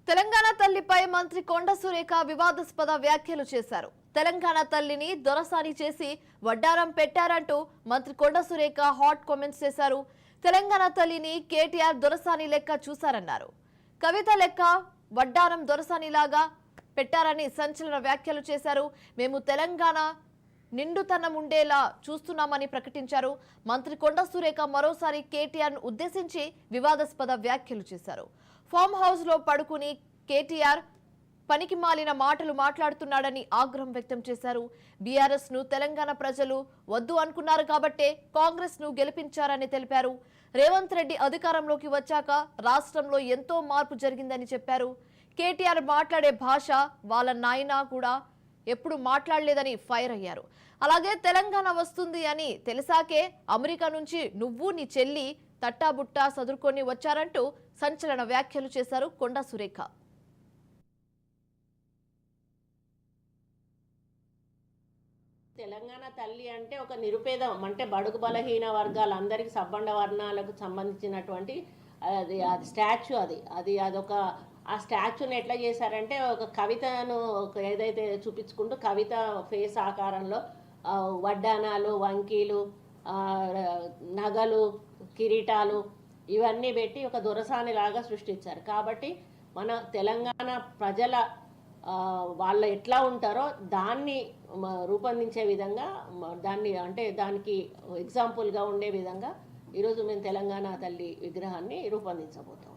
తెలంగాణ తల్లిపై మంత్రి కొండ సురేఖ వివాదాస్పద వ్యాఖ్యలు చేశారు. తెలంగాణ తల్లిని దొరసాని చేసి వడ్డారం పెట్టారంటూ మంత్రి కొండ సురేఖ హాట్ కామెంట్స్ చేశారు. తెలంగాణ తల్లిని కేటీఆర్ దొరసాని లెక్క చూశారన్నారు. కవిత లెక్క వడ్డారం దొరసానిలాగా పెట్టారని సంచలన వ్యాఖ్యలు చేశారు. మేము తెలంగాణ నిండుతనం ఉండేలా చూస్తున్నామని ప్రకటించారు. మంత్రి కొండ సురేఖ మరోసారి కేటీఆర్ ను ఉద్దేశించి వివాదాస్పద వ్యాఖ్యలు చేశారు. ఫామ్ హౌస్ లో పడుకుని కేటీఆర్ పనికి మాలిన మాటలు మాట్లాడుతున్నాడని ఆగ్రహం వ్యక్తం చేశారు. బీఆర్ఎస్ ను తెలంగాణ ప్రజలు వద్దు అనుకున్నారు కాబట్టే కాంగ్రెస్ ను గెలిపించారని తెలిపారు. రేవంత్ రెడ్డి అధికారంలోకి వచ్చాక రాష్ట్రంలో ఎంతో మార్పు జరిగిందని చెప్పారు. కేటీఆర్ మాట్లాడే భాష వాళ్ళ నాయన కూడా ఎప్పుడు మాట్లాడలేదని ఫైర్ అయ్యారు. అలాగే తెలంగాణ వస్తుంది అని తెలిసాకే అమెరికా నుంచి నువ్వు నీ చెల్లి తట్టాబుట్టా సదురుకొని వచ్చారంటూ సంచలన వ్యాఖ్యలు చేశారు కొండ సురేఖ. తెలంగాణ తల్లి అంటే ఒక నిరుపేదం అంటే బడుగు బలహీన వర్గాలందరికీ సబ్బండ వర్ణాలకు సంబంధించినటువంటి అది స్టాచ్యూ అదొక ఆ స్టాచ్యూని ఎట్లా చేశారంటే ఒక కవితను ఏదైతే చూపించుకుంటూ కవిత ఫేస్ ఆకారంలో వడ్డానాలు, వంకీలు, నగలు, కిరీటాలు ఇవన్నీ పెట్టి ఒక దొరసానిలాగా సృష్టించారు. కాబట్టి మన తెలంగాణ ప్రజల వాళ్ళు ఎట్లా ఉంటారో దాన్ని రూపొందించే విధంగా దానికి ఎగ్జాంపుల్గా ఉండే విధంగా ఈరోజు మేము తెలంగాణ తల్లి విగ్రహాన్ని రూపొందించబోతాం.